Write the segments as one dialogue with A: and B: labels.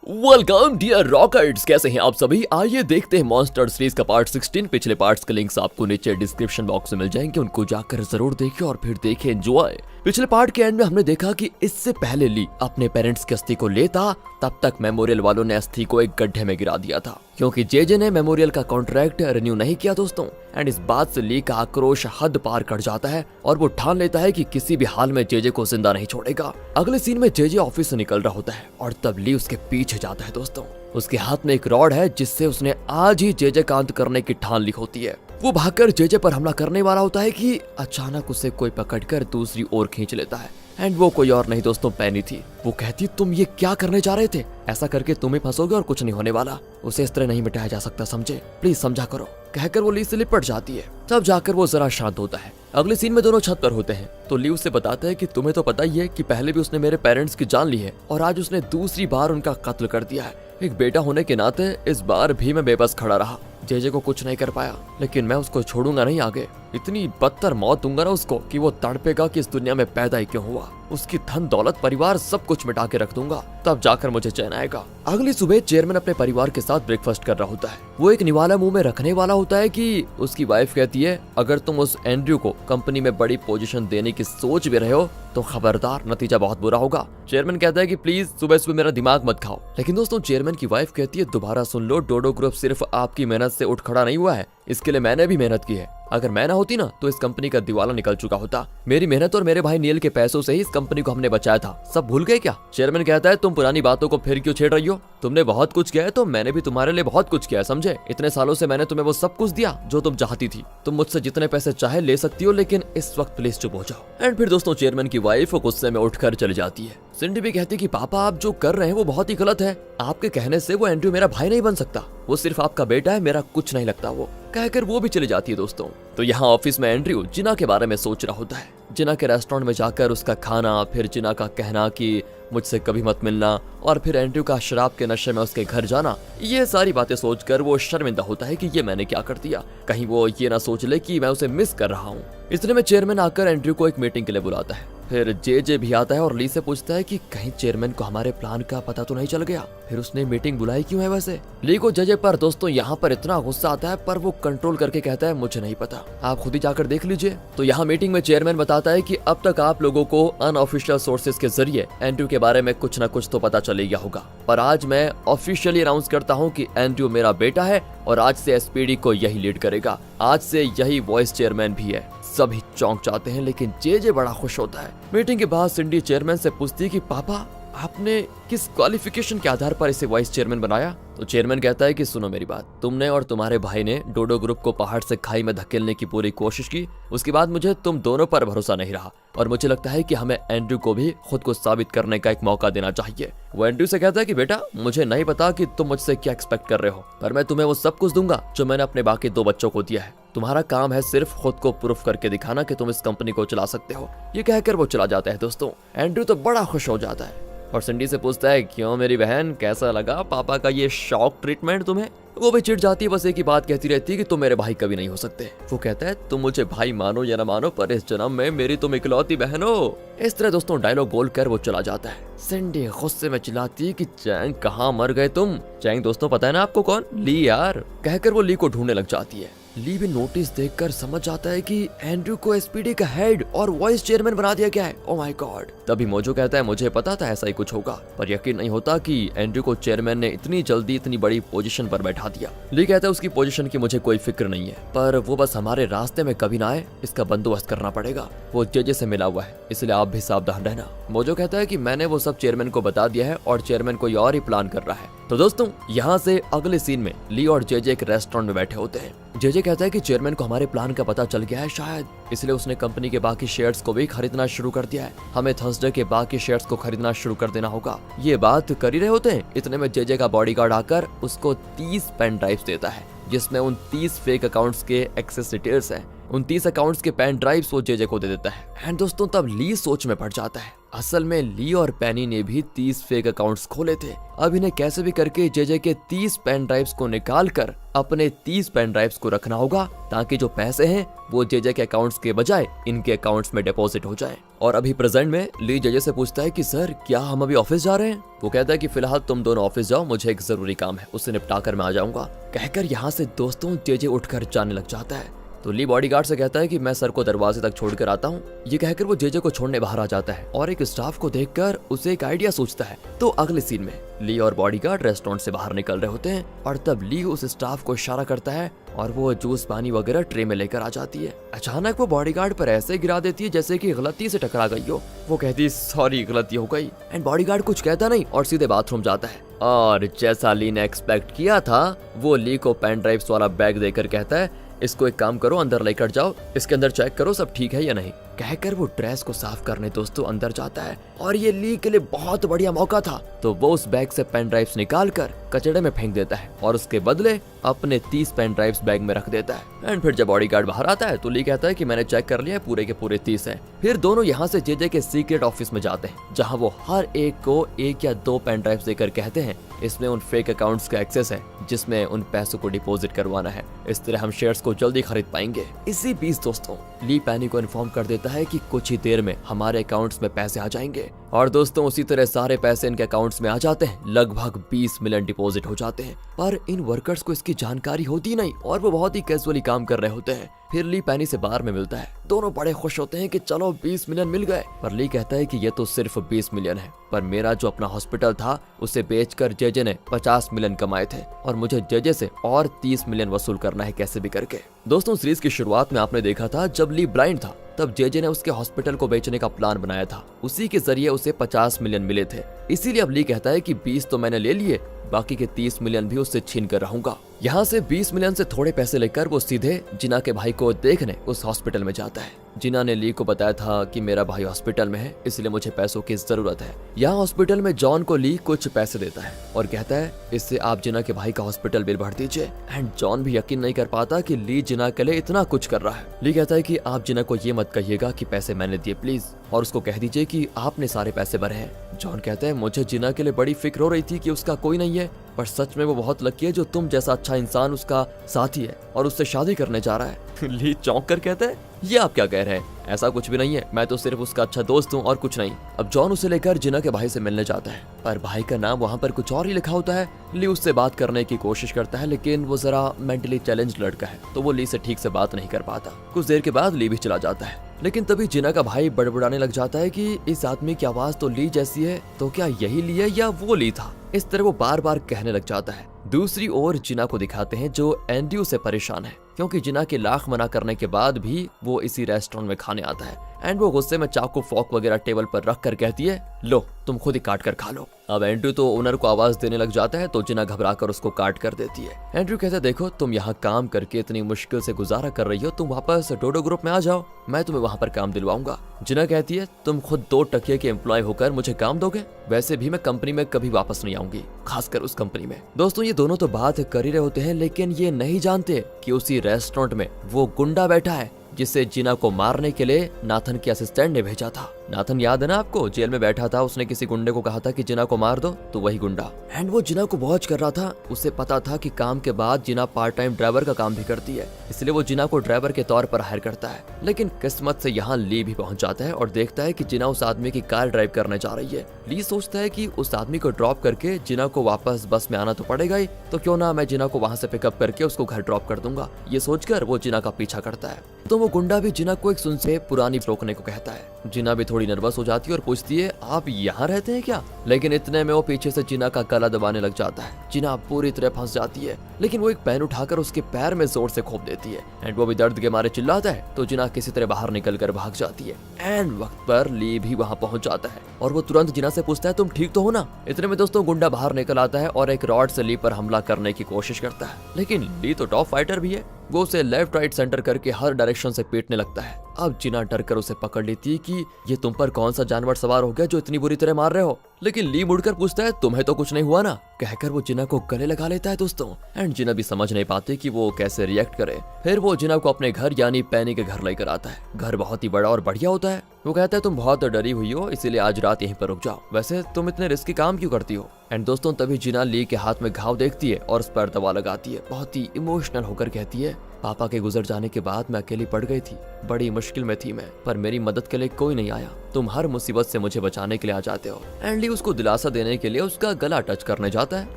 A: Welcome dear rockets, कैसे हैं आप सभी। आइए देखते हैं मॉन्स्टर सीरीज का पार्ट 16। पिछले पार्ट्स के लिंक्स आपको नीचे डिस्क्रिप्शन बॉक्स में मिल जाएंगे, उनको जाकर जरूर देखिए और फिर देखें एंजॉय। पिछले पार्ट के एंड में हमने देखा कि इससे पहले ली अपने पेरेंट्स की अस्थि को लेता, तब तक मेमोरियल वालों ने अस्थि को एक गड्ढे में गिरा दिया था, क्योंकि जेजे ने मेमोरियल का कॉन्ट्रैक्ट रिन्यू नहीं किया दोस्तों। एंड इस बात से ली का आक्रोश हद पार कर जाता है और वो ठान लेता है कि किसी भी हाल में जेजे को जिंदा नहीं छोड़ेगा। अगले सीन में जेजे ऑफिस से निकल रहा होता है और तब ली उसके पीछे जाता है दोस्तों। उसके हाथ में एक रॉड है जिससे उसने आज ही जेजे का अंत करने की ठान ली होती है। वो भागकर जेजे पर हमला करने वाला होता है कि अचानक उसे कोई पकड़कर दूसरी ओर खींच लेता है। एंड वो कोई और नहीं दोस्तों, पेनी थी। वो कहती, तुम ये क्या करने जा रहे थे? ऐसा करके तुम ही फंसोगे और कुछ नहीं होने वाला। उसे इस तरह नहीं मिटाया जा सकता, समझे? प्लीज समझा करो। कहकर वो ली से लिपट जाती है। तब जाकर वो जरा शांत होता है। अगले सीन में दोनों छत पर होते हैं तो ली उसे बताता है कि तुम्हें तो पता ही है कि पहले भी उसने मेरे पेरेंट्स की जान ली है और आज उसने दूसरी बार उनका कत्ल कर दिया है। एक बेटा होने के नाते इस बार भी मैं बेबस खड़ा रहा, जेजे को कुछ नहीं कर पाया, लेकिन मैं उसको छोड़ूंगा नहीं आगे। इतनी बदतर मौत दूंगा ना उसको कि वो तड़पेगा कि इस दुनिया में पैदा ही क्यों हुआ। उसकी धन दौलत परिवार सब कुछ मिटा के रख दूंगा, तब जाकर मुझे चैन आएगा। अगली सुबह चेयरमैन अपने परिवार के साथ ब्रेकफास्ट कर रहा होता है। वो एक निवाला मुंह में रखने वाला होता है कि उसकी वाइफ कहती है, अगर तुम उस एंड्रयू को कंपनी में बड़ी पोजीशन देने की सोच भी रहे हो तो खबरदार, नतीजा बहुत बुरा होगा। चेयरमैन कहता है कि प्लीज सुबह सुबह मेरा दिमाग मत खाओ। लेकिन दोस्तों चेयरमैन की वाइफ कहती है, दोबारा सुन लो, डोडो ग्रुप सिर्फ आपकी मेहनत से उठ खड़ा नहीं हुआ है, इसके लिए मैंने भी मेहनत की है। अगर मैं ना होती ना तो इस कंपनी का दिवाला निकल चुका होता। मेरी मेहनत और मेरे भाई नील के पैसों से ही इस कंपनी को हमने बचाया था, सब भूल गए क्या? चेयरमैन कहता है, तुम पुरानी बातों को फिर क्यों छेड़ रही हो? तुमने बहुत कुछ किया है तो मैंने भी तुम्हारे लिए बहुत कुछ किया है, समझे? इतने सालों से मैंने तुम्हें वो सब कुछ दिया जो तुम चाहती थी। तुम मुझसे जितने पैसे चाहे ले सकती हो, लेकिन इस वक्त प्लीज चुप हो जाओ। एंड फिर दोस्तों चेयरमैन की वाइफ गुस्से में उठकर चली जाती है। सिंडी भी कहती कि पापा आप जो कर रहे हैं वो बहुत ही गलत है। आपके कहने से वो एंड्रयू मेरा भाई नहीं बन सकता, वो सिर्फ आपका बेटा है, मेरा कुछ नहीं लगता वो। कहकर वो भी चली जाती है दोस्तों। तो यहाँ ऑफिस में एंड्रयू जिना के बारे में सोच रहा होता है। जिना के रेस्टोरेंट में जाकर उसका खाना, फिर जिना का कहना कि मुझसे कभी मत मिलना, और फिर एंड्रयू का शराब के नशे में उसके घर जाना, ये सारी बातें सोचकर वो शर्मिंदा होता है कि ये मैंने क्या कर दिया। कहीं वो ये ना सोच ले कि मैं उसे मिस कर रहा हूँ। इतने में चेयरमैन आकर एंड्रयू को एक मीटिंग के लिए बुलाता है। फिर जेजे भी आता है और ली से पूछता है कि कहीं चेयरमैन को हमारे प्लान का पता तो नहीं चल गया, फिर उसने मीटिंग बुलाई क्यों है वैसे। ली को जेजे पर दोस्तों यहाँ पर इतना गुस्सा आता है, पर वो कंट्रोल करके कहता है, मुझे नहीं पता, आप खुद ही जाकर देख लीजिए। तो यहाँ मीटिंग में चेयरमैन बताता है कि अब तक आप लोगों को अनऑफिशियल सोर्सेज के जरिए एंड्रयू के बारे में कुछ न कुछ तो पता चल गया होगा, पर आज मैं ऑफिशियली अनाउंस करता हूँ कि एंड्रयू मेरा बेटा है और आज से एसपीडी को यही लीड करेगा, आज से यही वाइस चेयरमैन भी है। सभी चौंक जाते हैं, लेकिन जेजे बड़ा खुश होता है। मीटिंग के बाद सिंडी चेयरमैन से पूछती है कि पापा आपने किस क्वालिफिकेशन के आधार पर इसे वाइस चेयरमैन बनाया? तो चेयरमैन कहता है कि सुनो मेरी बात, तुमने और तुम्हारे भाई ने डोडो ग्रुप को पहाड़ से खाई में धकेलने की पूरी कोशिश की, उसके बाद मुझे तुम दोनों पर भरोसा नहीं रहा और मुझे लगता है कि हमें एंड्रयू को भी खुद को साबित करने का एक मौका देना चाहिए। वो एंड्रयू से कहता है कि बेटा मुझे नहीं पता कि तुम मुझसे क्या एक्सपेक्ट कर रहे हो, पर मैं तुम्हें वो सब कुछ दूंगा जो मैंने अपने बाकी 2 बच्चों को दिया है। तुम्हारा काम है सिर्फ खुद को प्रूफ करके दिखाना कि तुम इस कंपनी को चला सकते हो। ये कहकर वो चला जाता है दोस्तों। एंड्रयू तो बड़ा खुश हो जाता है और सिंडी से पूछता है, क्यों मेरी बहन, कैसा लगा पापा का ये शॉक ट्रीटमेंट तुम्हें? वो भी चिढ़ जाती है, बस एक ही बात कहती रहती है कि तुम मेरे भाई कभी नहीं हो सकते। वो कहता है, तुम मुझे भाई मानो या ना मानो, पर इस जन्म में मेरी तुम इकलौती बहन हो। इस तरह दोस्तों डायलॉग बोलकर वो चला जाता है। सिंडी गुस्से में चिल्लाती है कि चैंग कहाँ मर गए तुम? चैंग दोस्तों पता है ना आपको कौन? ली यार। कहकर वो ली को ढूंढने लग जाती है। ली भी नोटिस देखकर समझ जाता है कि एंड्रयू को एसपीडी का हेड और वाइस चेयरमैन बना दिया गया है। Oh my God. तभी मोजो कहता है, मुझे पता था ऐसा ही कुछ होगा, पर यकीन नहीं होता कि एंड्रयू को चेयरमैन ने इतनी जल्दी इतनी बड़ी पोजीशन पर बैठा दिया। ली कहता है, उसकी पोजीशन की मुझे कोई फिक्र नहीं है, पर वो बस हमारे रास्ते में कभी ना आए, इसका बंदोबस्त करना पड़ेगा। वो जेजे से मिला हुआ है, इसलिए आप भी सावधान रहना। मोजो कहता है कि मैंने वो सब चेयरमैन को बता दिया है और चेयरमैन कोई और ही प्लान कर रहा है। तो दोस्तों यहाँ से अगले सीन में ली और जेजे एक रेस्टोरेंट में बैठे होते हैं। जेजे कहता है कि चेयरमैन को हमारे प्लान का पता चल गया है शायद, इसलिए उसने कंपनी के बाकी शेयर्स को भी खरीदना शुरू कर दिया है। हमें थर्सडे के बाकी शेयर्स को खरीदना शुरू कर देना होगा। ये बात कर ही रहे होते हैं, इतने में जेजे का बॉडीगार्ड आकर उसको 30 पेन ड्राइव्स देता है, जिसमें उन 30 फेक अकाउंट्स के एक्सेस डिटेल्स हैं। उन 30 अकाउंट्स के पेन ड्राइव्स वो जेजे को दे देता है। एंड दोस्तों तब ली सोच में पड़ जाता है, असल में ली और पेनी ने भी 30 फेक अकाउंट्स खोले थे। अब इन्हें कैसे भी करके जेजे के 30 पेन ड्राइव्स को निकाल कर अपने 30 पेन ड्राइव्स को रखना होगा, ताकि जो पैसे हैं वो जेजे के अकाउंट्स के बजाय इनके अकाउंट्स में डिपॉजिट हो जाए। और अभी प्रेजेंट में ली जेजे से पूछता है कि सर क्या हम अभी ऑफिस जा रहे हैं। वो कहता है कि फिलहाल तुम दोनों ऑफिस जाओ, मुझे एक जरूरी काम है, उससे निपटा कर मैं आ जाऊंगा। कहकर यहाँ से दोस्तों जेजे उठकर जाने लग जाता है। तो ली बॉडीगार्ड से कहता है कि मैं सर को दरवाजे तक छोड़कर आता हूँ। ये कहकर वो जेजे को छोड़ने बाहर आ जाता है और एक स्टाफ को देखकर उसे एक आइडिया सोचता है। तो अगले सीन में ली और बॉडीगार्ड रेस्टोरेंट से बाहर निकल रहे होते हैं और तब ली उस स्टाफ को इशारा करता है और वो जूस पानी वगैरह ट्रे में लेकर आ जाती है। अचानक वो बॉडीगार्ड पर ऐसे गिरा देती है जैसे कि गलती से टकरा गई हो। वो कहती है सॉरी गलती हो गई एंड बॉडीगार्ड कुछ कहता नहीं और सीधे बाथरूम जाता है। और जैसा ली ने एक्सपेक्ट किया था वो ली को पेन ड्राइव्स वाला बैग देकर कहता है इसको एक काम करो, अंदर लेकर जाओ, इसके अंदर चेक करो सब ठीक है या नहीं। कहकर वो ड्रेस को साफ करने दोस्तों अंदर जाता है और ये ली के लिए बहुत बढ़िया मौका था। तो वो उस बैग से पेन ड्राइव्स निकाल कर कचड़े में फेंक देता है और उसके बदले अपने 30 पेन ड्राइव्स बैग में रख देता है। एंड फिर जब बॉडीगार्ड बाहर आता है तो ली कहता है कि मैंने चेक कर लिया, पूरे के पूरे 30 हैं। फिर दोनों यहाँ से जेजे के सीक्रेट ऑफिस में जाते हैं जहाँ वो हर एक को 1 या 2 पेन ड्राइव्स देकर कहते हैं इसमें उन फेक अकाउंट्स का एक्सेस है जिसमें उन पैसों को डिपॉजिट करवाना है, इस तरह हम शेयर्स को जल्दी खरीद पाएंगे। इसी बीच दोस्तों ली पैनी को इन्फॉर्म कर देता है कि कुछ ही देर में हमारे अकाउंट्स में पैसे आ जाएंगे और दोस्तों उसी तरह सारे पैसे इनके अकाउंट्स में आ जाते हैं। लगभग 20 मिलियन डिपॉजिट हो जाते हैं पर इन वर्कर्स को इसकी जानकारी होती नहीं और वो बहुत ही कैजुअली काम कर रहे होते हैं। फिर ली पैनी से बार में मिलता है, दोनों बड़े खुश होते हैं कि चलो 20 मिलियन मिल गए। पर ली कहता है कि ये तो सिर्फ 20 मिलियन है, पर मेरा जो अपना हॉस्पिटल था उसे बेचकर जेजे ने 50 मिलियन कमाए थे और मुझे जेजे से और 30 मिलियन वसूल करना है कैसे भी करके। दोस्तों सीरीज की शुरुआत में आपने देखा था जब ली ब्लाइंड था तब जेजे ने उसके हॉस्पिटल को बेचने का प्लान बनाया था, उसी के जरिए उसे 50 मिलियन मिले थे। इसीलिए अब ली कहता है कि 20 तो मैंने ले लिए, बाकी के 30 मिलियन भी उससे छीन कर रहूंगा। यहाँ से 20 मिलियन से थोड़े पैसे लेकर वो सीधे जिना के भाई को देखने उस हॉस्पिटल में जाता है। जिना ने ली को बताया था कि मेरा भाई हॉस्पिटल में है इसलिए मुझे पैसों की जरूरत है। यहाँ हॉस्पिटल में जॉन को ली कुछ पैसे देता है और कहता है इससे आप जिना के भाई का हॉस्पिटल बिल भर दीजिए। एंड जॉन भी यकीन नहीं कर पाता कि ली जिना के लिए इतना कुछ कर रहा है। ली कहता है कि आप जिना को ये मत कहिएगा कि पैसे मैंने दिए प्लीज, और उसको कह दीजिए कि आपने सारे पैसे भरे हैं। जॉन कहता है मुझे जिना के लिए बड़ी फिक्र हो रही थी कि उसका कोई नहीं है, पर सच में वो बहुत लकी है जो तुम जैसा अच्छा इंसान उसका साथी है और उससे शादी करने जा रहा है। ली चौंक कर कहता है ये आप क्या कह रहे हैं, ऐसा कुछ भी नहीं है, मैं तो सिर्फ उसका अच्छा दोस्त हूँ और कुछ नहीं। अब जॉन उसे लेकर जिना के भाई से मिलने जाता है पर भाई का नाम वहाँ पर कुछ और ही लिखा होता है। ली उससे बात करने की कोशिश करता है लेकिन वो जरा मेंटली चैलेंज्ड लड़का है तो वो ली से ठीक से बात नहीं कर पाता। कुछ देर के बाद ली भी चला जाता है लेकिन तभी जिना का भाई बड़बड़ाने लग जाता है कि इस आदमी की आवाज तो ली जैसी है, तो क्या यही ली है या वो ली था। इस तरह वो बार बार कहने लग जाता है। दूसरी ओर जिना को दिखाते हैं जो एंड्रयू से परेशान है क्योंकि जिना के लाख मना करने के बाद भी वो इसी रेस्टोरेंट में खाने आता है। एंड वो गुस्से में चाकू फोक वगैरह टेबल पर रख कर कहती है लो तुम खुद ही काट कर खा लो। अब एंड्रयू तो ओनर को आवाज देने लग जाता है तो जिना घबरा कर उसको काट कर देती है। एंड्रयू कहता है देखो तुम यहाँ काम करके इतनी मुश्किल से गुजारा कर रही हो, तुम वापस डोडो ग्रुप में आ जाओ, मैं तुम्हें वहाँ पर काम दिलवाऊंगा। जिना कहती है तुम खुद 2 टकिए के एम्प्लॉय होकर मुझे काम दोगे, वैसे भी मैं कंपनी में कभी वापस नहीं आऊंगी, खासकर उस कंपनी में। दोस्तों ये दोनों तो बात कर ही रहे होते हैं लेकिन ये नहीं जानते कि उसी रेस्टोरेंट में वो गुंडा बैठा है जिसे जिना को मारने के लिए नाथन के असिस्टेंट ने भेजा था। नाथन याद है ना आपको, जेल में बैठा था, उसने किसी गुंडे को कहा था कि जिना को मार दो, तो वही गुंडा। एंड वो जिना को वॉच कर रहा था, उसे पता था कि काम के बाद जिना पार्ट टाइम ड्राइवर का काम भी करती है, इसलिए वो जिना को ड्राइवर के तौर पर हायर करता है। लेकिन किस्मत से यहाँ ली भी पहुंच जाता है और देखता है कि जिना उस आदमी की कार ड्राइव करने जा रही है। ली सोचता है कि उस आदमी को ड्रॉप करके जिना को वापस बस में आना तो पड़ेगा ही, तो क्यों ना मैं जिना को वहाँ से पिकअप करके उसको घर ड्रॉप कर दूंगा। ये सोचकर वो जिना का पीछा करता है तो वो गुंडा भी जिना को एक सुन से पुरानी रोकने को कहता है। जिना भी थोड़ी नर्वस हो जाती है और पूछती है आप यहाँ रहते हैं क्या, लेकिन इतने में वो पीछे से जिना का गला दबाने लग जाता है। जिना पूरी तरह फंस जाती है लेकिन वो एक पेन उठाकर उसके पैर में जोर से खोप देती है एंड वो भी दर्द के मारे चिल्लाता है तो जिना किसी तरह बाहर निकल कर भाग जाती है। एंड वक्त पर ली भी वहाँ पहुंच जाता है और वो तुरंत जिना से पूछता है तुम ठीक तो हो ना। इतने में दोस्तों गुंडा बाहर निकल आता है और एक रॉड से ली पर हमला करने की कोशिश करता है, लेकिन ली तो टॉप फाइटर भी है, वो उसे लेफ्ट राइट सेंटर करके हर डायरेक्शन से पीटने लगता है। अब जिना डर कर उसे पकड़ लेती है कि ये तुम पर कौन सा जानवर सवार हो गया जो इतनी बुरी तरह मार रहे हो, लेकिन ली मुड़कर पूछता है तुम्हें तो कुछ नहीं हुआ ना, कहकर वो जिना को गले लगा लेता है दोस्तों। एंड जिना भी समझ नहीं पाते कि वो कैसे रिएक्ट करे। फिर वो जिना को अपने घर यानी पैनी के घर लेकर आता है। घर बहुत ही बड़ा और बढ़िया होता है। वो कहता है तुम बहुत डरी हुई हो इसीलिए आज रात यहीं पर रुक जाओ, वैसे तुम इतने रिस्की काम क्यों करती हो। एंड दोस्तों तभी जिना ली के हाथ में घाव देखती है और उस पर दवा लगाती है। बहुत ही इमोशनल होकर कहती है पापा के गुजर जाने के बाद मैं अकेली पड़ गई थी, बड़ी मुश्किल में थी मैं, पर मेरी मदद के लिए कोई नहीं आया, तुम हर मुसीबत से मुझे बचाने के लिए आ जाते हो। एंड ली उसको दिलासा देने के लिए उसका गला टच करने जाता है,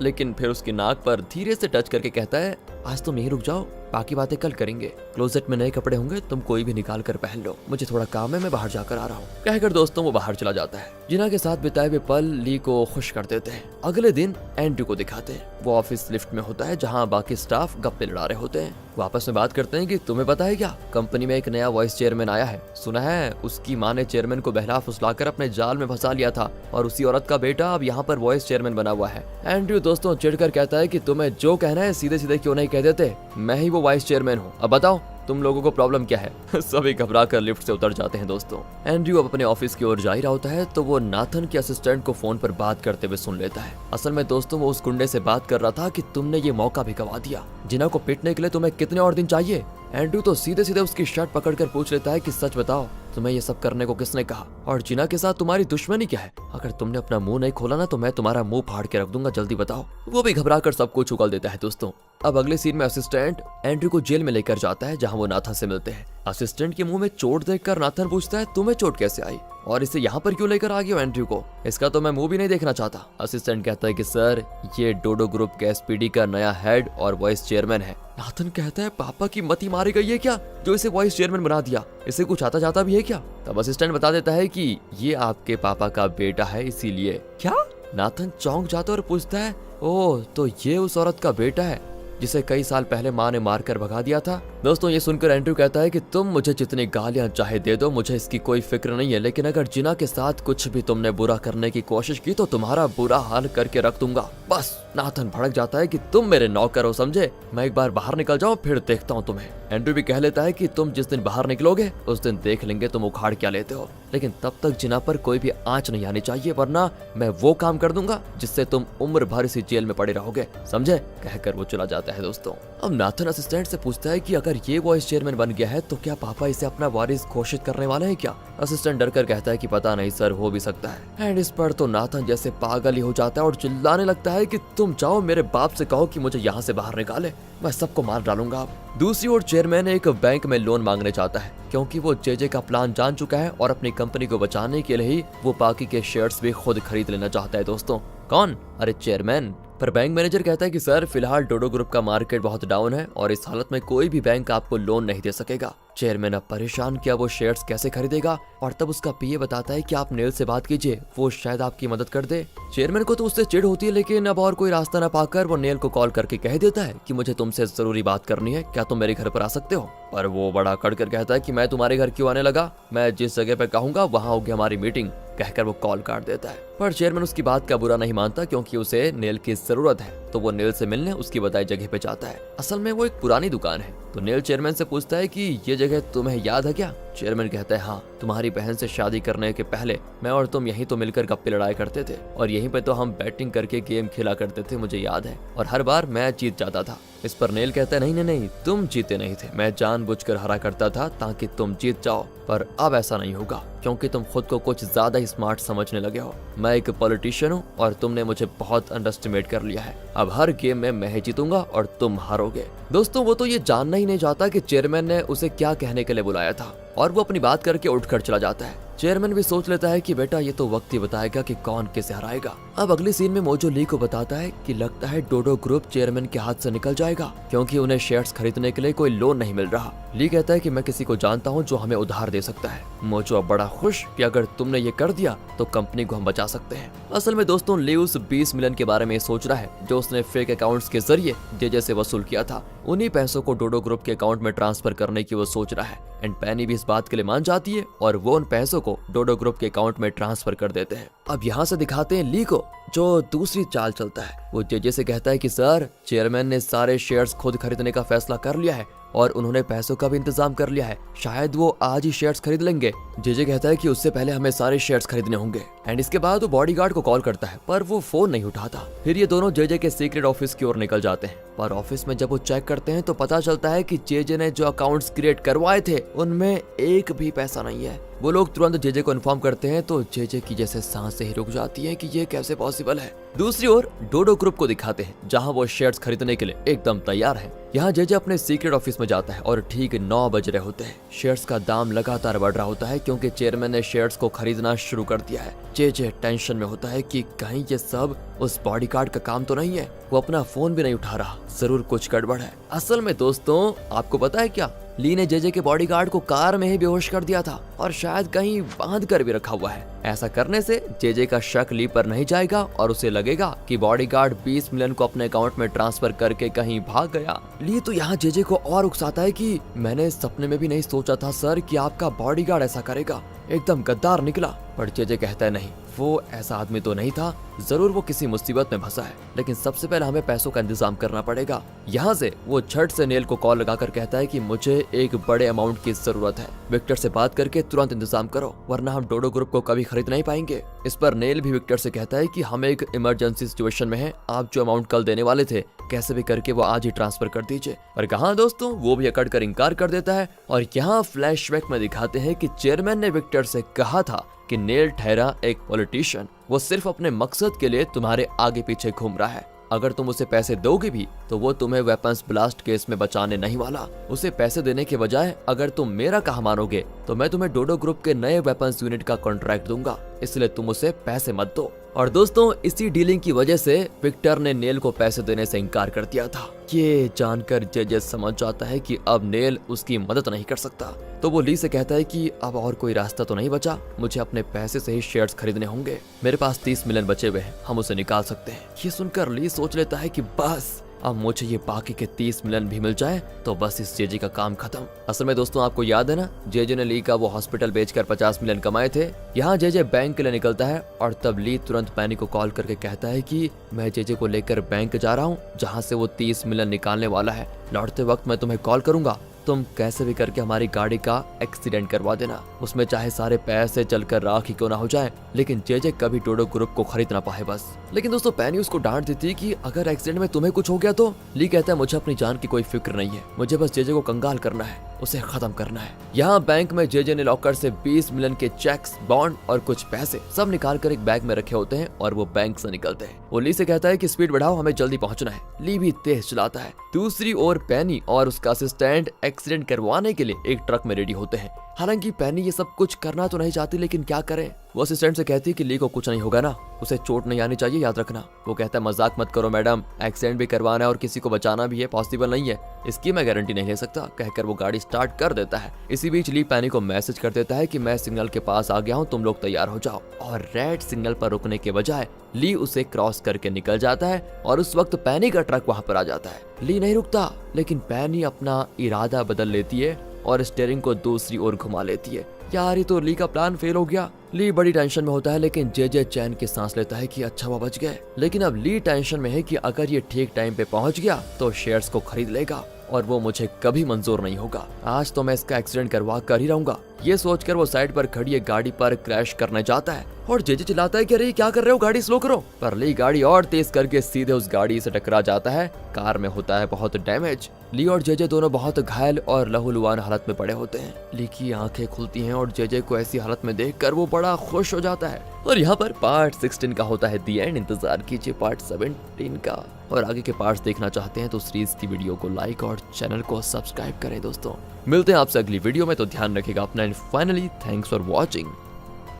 A: लेकिन फिर उसकी नाक पर धीरे से टच करके कहता है आज तुम यहीं रुक जाओ, बाकी बातें कल करेंगे। क्लोजेट में नए कपड़े होंगे, तुम कोई भी निकाल कर पहन लो, मुझे थोड़ा काम है, मैं बाहर जाकर आ रहा हूँ। कहकर दोस्तों वो बाहर चला जाता है। जिना के साथ बिताए हुए पल ली को खुश कर देते हैं। अगले दिन एंड्रयू को दिखाते हैं। वो ऑफिस लिफ्ट में होता है जहाँ बाकी स्टाफ गप्पे लड़ा रहे होते हैं। वो आपस में बात करते हैं कि तुम्हें पता है क्या, कंपनी में एक नया वाइस चेयरमैन आया है। सुना है उसकी माँ ने चेयरमैन को बहला फुसलाकर अपने जाल में फंसा लिया था और उसी औरत का बेटा अब यहाँ पर वाइस चेयरमैन बना हुआ है। एंड्रयू दोस्तों चिढ़कर कहता है कि तुम्हें जो कहना है सीधे सीधे क्यों नहीं कह देते, मैं ही वो वाइस चेयरमैन हूँ, अब बताओ तुम लोगों को प्रॉब्लम क्या है। सभी घबरा कर लिफ्ट से उतर जाते हैं। दोस्तों एंड्रयू अब अपने ऑफिस की ओर जा ही रहा होता है तो वो नाथन के असिस्टेंट को फोन पर बात करते हुए सुन लेता है। असल में दोस्तों वो उस गुंडे से बात कर रहा था कि तुमने ये मौका भी गवा दिया, जिना को पीटने के लिए तुम्हें कितने और दिन चाहिए। एंड्रयू तो सीधे सीधे उसकी शर्ट पकड़कर पूछ लेता है कि सच बताओ तुम्हें ये सब करने को किसने कहा, और जिना के साथ तुम्हारी दुश्मनी क्या है। अगर तुमने अपना मुंह नहीं खोला ना तो मैं तुम्हारा मुंह फाड़ के रख दूंगा, जल्दी बताओ। वो भी घबरा कर सब कुछ उगल देता है। दोस्तों अब अगले सीन में असिस्टेंट एंड्रयू को जेल में लेकर जाता है जहाँ वो नाथन से मिलते हैं। असिस्टेंट के मुंह में चोट देखकर नाथन पूछता है तुम्हें चोट कैसे आई और इसे यहाँ पर क्यों लेकर आ गए हो एंड्रयू को, इसका तो मैं मुंह भी नहीं देखना चाहता। असिस्टेंट कहता है कि सर ये डोडो ग्रुप के एसपीडी का नया हेड और वाइस चेयरमैन है। नाथन कहता है पापा की मती मारी गई है क्या जो इसे वाइस चेयरमैन बना दिया, इसे कुछ आता जाता भी है क्या। तब असिस्टेंट बता देता है कि ये आपके पापा का बेटा है इसीलिए। क्या? नाथन चौंक जाता है और पूछता है ओह तो ये उस औरत का बेटा है जिसे कई साल पहले माँ ने मारकर भगा दिया था। दोस्तों ये सुनकर एंड्रयू कहता है कि तुम मुझे जितनी गालियां चाहे दे दो, मुझे इसकी कोई फिक्र नहीं है, लेकिन अगर जिना के साथ कुछ भी तुमने बुरा करने की कोशिश की तो तुम्हारा बुरा हाल करके रख दूंगा। बस नाथन भड़क जाता है कि तुम मेरे नौकर हो समझे, मैं एक बार बाहर निकल जाऊं फिर देखता हूं तुम्हें। एंड्रयू भी कह लेता है कि तुम जिस दिन बाहर निकलोगे उस दिन देख लेंगे तुम उखाड़ क्या लेते हो, लेकिन तब तक जिना पर कोई भी आंच नहीं आनी चाहिए, वरना मैं वो काम कर दूंगा जिससे तुम उम्र भर इसी जेल में पड़े रहोगे, समझे। कहकर वो चला जाता है। दोस्तों अब नाथन असिस्टेंट से पूछता है कि अगर ये वाइस चेयरमैन बन गया है तो क्या पापा इसे अपना वारिस घोषित करने वाले हैं क्या। असिस्टेंट डरकर कहता है कि पता नहीं सर, हो भी सकता है। एंड इस पर तो नाथन जैसे पागल ही हो जाता है और चिल्लाने लगता है कि तुम जाओ मेरे बाप से कहो कि मुझे यहाँ से बाहर निकाले, मैं सबको मार डालूंगा। दूसरी ओर चेयरमैन एक बैंक में लोन मांगने चाहता है क्योंकि वो जेजे का प्लान जान चुका है और अपनी कंपनी को बचाने के लिए ही वो बाकी के शेयर्स भी खुद खरीद लेना चाहता है। दोस्तों कौन? अरे चेयरमैन। पर बैंक मैनेजर कहता है कि सर फिलहाल डोडो ग्रुप का मार्केट बहुत डाउन है और इस हालत में कोई भी बैंक आपको लोन नहीं दे सकेगा। चेयरमैन अब परेशान क्या वो शेयर्स कैसे खरीदेगा, और तब उसका पीए बताता है कि आप नेल से बात कीजिए, वो शायद आपकी मदद कर दे। चेयरमैन को तो उससे चिढ़ होती है, लेकिन अब और कोई रास्ता न पाकर वो नेल को कॉल करके कह देता है कि मुझे तुमसे जरूरी बात करनी है, क्या तुम मेरे घर पर आ सकते हो। पर वो बड़ा कड़ कर कहता है कि मैं तुम्हारे घर क्यों आने लगा, मैं जिस जगह पे कहूंगा वहाँ होगी हमारी मीटिंग, कहकर वो कॉल काट देता है। पर चेयरमैन उसकी बात का बुरा नहीं मानता क्योंकि उसे नेल की जरूरत है, तो वो नेल से मिलने उसकी बताई जगह पे जाता है। असल में वो एक पुरानी दुकान है, तो नेल चेयरमैन से पूछता है कि ये जगह तुम्हें याद है क्या। चेयरमैन कहता है हाँ, तुम्हारी बहन से शादी करने के पहले मैं और तुम यहीं तो मिलकर गप्पे लड़ाया करते थे और यहीं पे तो हम बैटिंग करके गेम खेला करते थे, मुझे याद है, और हर बार मैं जीत जाता था। इस पर नेल कहता है नहीं, तुम जीते नहीं थे, मैं जानबूझकर हरा करता था ताकि तुम जीत जाओ, पर अब ऐसा नहीं होगा क्योंकि तुम खुद को कुछ ज्यादा ही स्मार्ट समझने लगे हो। मैं एक पॉलिटिशियन हूँ और तुमने मुझे बहुत अंडरएस्टिमेट कर लिया है, अब हर गेम में मैं ही जीतूंगा और तुम हारोगे। दोस्तों वो तो ये जानना ही नहीं चाहता कि चेयरमैन ने उसे क्या कहने के लिए बुलाया था, और वो अपनी बात करके उठकर चला जाता है। चेयरमैन भी सोच लेता है कि बेटा ये तो वक्त ही बताएगा कि कौन किसे हराएगा। अब अगली सीन में मोजो ली को बताता है कि लगता है डोडो ग्रुप चेयरमैन के हाथ से निकल जाएगा क्योंकि उन्हें शेयर्स खरीदने के लिए कोई लोन नहीं मिल रहा। ली कहता है कि मैं किसी को जानता हूँ जो हमें उधार दे सकता है। मोजो अब बड़ा खुश कि अगर तुमने ये कर दिया तो कंपनी को हम बचा सकते हैं। असल में दोस्तों ली उस 20 मिलियन के बारे में सोच रहा है जो उसने फेक अकाउंट्स के जरिए जेजे से वसूल किया था। उन्हीं पैसों को डोडो ग्रुप के अकाउंट में ट्रांसफर करने की वो सोच रहा है। एंड पैनी भी इस बात के लिए मान जाती है और वो उन पैसों को डोडो ग्रुप के अकाउंट में ट्रांसफर कर देते हैं। अब यहाँ से दिखाते हैं ली को जो दूसरी चाल चलता है। वो जेजे से कहता है कि सर चेयरमैन ने सारे शेयर्स खुद खरीदने का फैसला कर लिया है और उन्होंने पैसों का भी इंतजाम कर लिया है, शायद वो आज ही शेयर्स खरीद लेंगे। जेजे कहता है कि उससे पहले हमें सारे शेयर्स खरीदने होंगे। एंड इसके बाद वो बॉडीगार्ड को कॉल करता है पर वो फोन नहीं उठाता। फिर ये दोनों जेजे के सीक्रेट ऑफिस की ओर निकल जाते हैं, पर ऑफिस में जब वो चेक करते हैं तो पता चलता है कि जेजे ने जो अकाउंट्स क्रिएट करवाए थे उनमें एक भी पैसा नहीं है। वो लोग तुरंत जेजे को इन्फॉर्म करते हैं तो जेजे की जैसे सांसें ही रुक जाती हैं कि ये कैसे पॉसिबल है। दूसरी ओर डोडो ग्रुप को दिखाते हैं जहां वो शेयर्स खरीदने के लिए एकदम तैयार है। यहाँ जेजे अपने सीक्रेट ऑफिस में जाता है और ठीक 9 बज रहे होते हैं। शेयर्स का दाम लगातार बढ़ रहा होता है क्योंकि चेयरमैन ने शेयर्स को खरीदना शुरू कर दिया है। जेजे टेंशन में होता है कि कहीं ये सब उस बॉडीगार्ड का काम तो नहीं है। वो अपना फोन भी नहीं उठा रहा, जरूर कुछ गड़बड़ है। असल में दोस्तों आपको पता है क्या, ली ने जेजे के बॉडीगार्ड को कार में ही बेहोश कर दिया था और शायद कहीं बांध कर भी रखा हुआ है। ऐसा करने से जेजे का शक ली पर नहीं जाएगा और उसे लगेगा कि बॉडीगार्ड 20 मिलियन को अपने अकाउंट में ट्रांसफर करके कहीं भाग गया। ली तो यहाँ जेजे को और उकसाता है कि मैंने सपने में भी नहीं सोचा था सर कि आपका बॉडीगार्ड ऐसा करेगा, एकदम गद्दार निकला। पर जेजे कहता है नहीं, वो ऐसा आदमी तो नहीं था, जरूर वो किसी मुसीबत में फंसा है, लेकिन सबसे पहले हमें पैसों का इंतजाम करना पड़ेगा। यहाँ से वो झट से नेल को कॉल लगाकर कहता है कि मुझे एक बड़े अमाउंट की जरूरत है, विक्टर से बात करके तुरंत इंतजाम करो वरना हम डोडो ग्रुप को कभी खरीद नहीं पाएंगे। इस पर नेल भी विक्टर से कहता है कि हम एक इमरजेंसी सिचुएशन में है, आप जो अमाउंट कल देने वाले थे कैसे भी करके वो आज ही ट्रांसफर कर दीजिए। पर कहाँ दोस्तों, वो भी अकड़ कर इनकार कर देता है। और यहाँ फ्लैशबैक में दिखाते हैं कि चेयरमैन ने विक्टर से कहा था कि नेल ठहरा एक पॉलिटिशियन, वो सिर्फ अपने मकसद के लिए तुम्हारे आगे पीछे घूम रहा है। अगर तुम उसे पैसे दोगे भी तो वो तुम्हें वेपन्स ब्लास्ट केस में बचाने नहीं वाला। उसे पैसे देने के बजाय अगर तुम मेरा कहा मानोगे तो मैं तुम्हें डोडो ग्रुप के नए वेपन्स यूनिट का कॉन्ट्रैक्ट दूंगा, इसलिए तुम उसे पैसे मत दो। और दोस्तों इसी डीलिंग की वजह से विक्टर ने नेल को पैसे देने से इनकार कर दिया था। ये जानकर जेजे समझ जाता है कि अब नेल उसकी मदद नहीं कर सकता, तो वो ली से कहता है कि अब और कोई रास्ता तो नहीं बचा, मुझे अपने पैसे से ही शेयर्स खरीदने होंगे। मेरे पास 30 मिलियन बचे हुए हैं, हम उसे निकाल सकते हैं। ये सुनकर ली सोच लेता है कि बस अब मुझे ये बाकी के 30 मिलियन भी मिल जाए तो बस इस जेजे का काम खत्म। असल में दोस्तों आपको याद है ना, जेजे ने ली का वो हॉस्पिटल बेचकर 50 मिलियन कमाए थे। यहाँ जेजे बैंक के लिए निकलता है और तब ली तुरंत पैनी को कॉल करके कहता है कि मैं जेजे को लेकर बैंक जा रहा हूँ जहाँ से वो 30 मिलियन निकालने वाला है। लौटते वक्त मैं तुम्हें कॉल करूंगा, तुम कैसे भी करके हमारी गाड़ी का एक्सीडेंट करवा देना, उसमें चाहे सारे पैसे चलकर राख ही क्यों ना हो जाए, लेकिन जेजे कभी डोडो ग्रुप को खरीद ना पाए बस। लेकिन दोस्तों पैनी उसको डांट देती है कि अगर एक्सीडेंट में तुम्हें कुछ हो गया तो। ली कहता है मुझे अपनी जान की कोई फिक्र नहीं है, मुझे बस जेजे को कंगाल करना है, उसे खत्म करना है। यहाँ बैंक में जेजे ने लॉकर से 20 मिलियन के चेक्स, बॉन्ड और कुछ पैसे सब निकाल कर एक बैग में रखे होते हैं और वो बैंक से निकलते हैं। वो ली से कहता है कि स्पीड बढ़ाओ, हमें जल्दी पहुंचना है। ली भी तेज चलाता है। दूसरी ओर पैनी और उसका असिस्टेंट एक्सीडेंट करवाने के लिए एक ट्रक में रेडी होते हैं। हालांकि पैनी ये सब कुछ करना तो नहीं चाहती, लेकिन क्या करें। वो असिस्टेंट से कहती है कि ली को कुछ नहीं होगा ना, उसे चोट नहीं आनी चाहिए, याद रखना। वो कहता है मजाक मत करो मैडम, एक्सीडेंट भी करवाना है और किसी को बचाना भी है, पॉसिबल नहीं है, इसकी मैं गारंटी नहीं ले सकता। कहकर वो गाड़ी स्टार्ट कर देता है। इसी बीच ली पैनी को मैसेज कर देता है कि मैं सिग्नल के पास आ गया हूँ, तुम लोग तैयार हो जाओ। और रेड सिग्नल पर रुकने के बजाय ली उसे क्रॉस करके निकल जाता है और उस वक्त पैनी का ट्रक वहां पर आ जाता है। ली नहीं रुकता, लेकिन पैनी अपना इरादा बदल लेती है और स्टीयरिंग को दूसरी ओर घुमा लेती है। यार ये तो ली का प्लान फेल हो गया। ली बड़ी टेंशन में होता है, लेकिन जेजे चैन की सांस लेता है कि अच्छा वो बच गए। लेकिन अब ली टेंशन में है कि अगर ये ठीक टाइम पे पहुंच गया तो शेयर्स को खरीद लेगा और वो मुझे कभी मंजूर नहीं होगा। आज तो मैं इसका एक्सीडेंट करवा कर ही रहूंगा। ये सोचकर वो साइड पर खड़ी एक गाड़ी पर क्रैश करने जाता है और जेजे चिल्लाता है कि अरे क्या कर रहे हो, गाड़ी स्लो करो। पर ली गाड़ी और तेज करके सीधे उस गाड़ी से टकरा जाता है। कार में होता है बहुत डैमेज। ली और जेजे दोनों बहुत घायल और लहूलुहान हालत में पड़े होते हैं। ली की आंखें खुलती हैं और जेजे को ऐसी हालत में देखकर वो बड़ा खुश हो जाता है। और यहाँ पर पार्ट 16 का होता है दी एंड। इंतजार कीजिए पार्ट 17 का। और आगे के पार्ट्स देखना चाहते हैं तो सीरीज की वीडियो को लाइक और चैनल को सब्सक्राइब करें दोस्तों। मिलते हैं आपसे अगली वीडियो में, तो ध्यान रखिएगा अपना। And finally thanks for watching.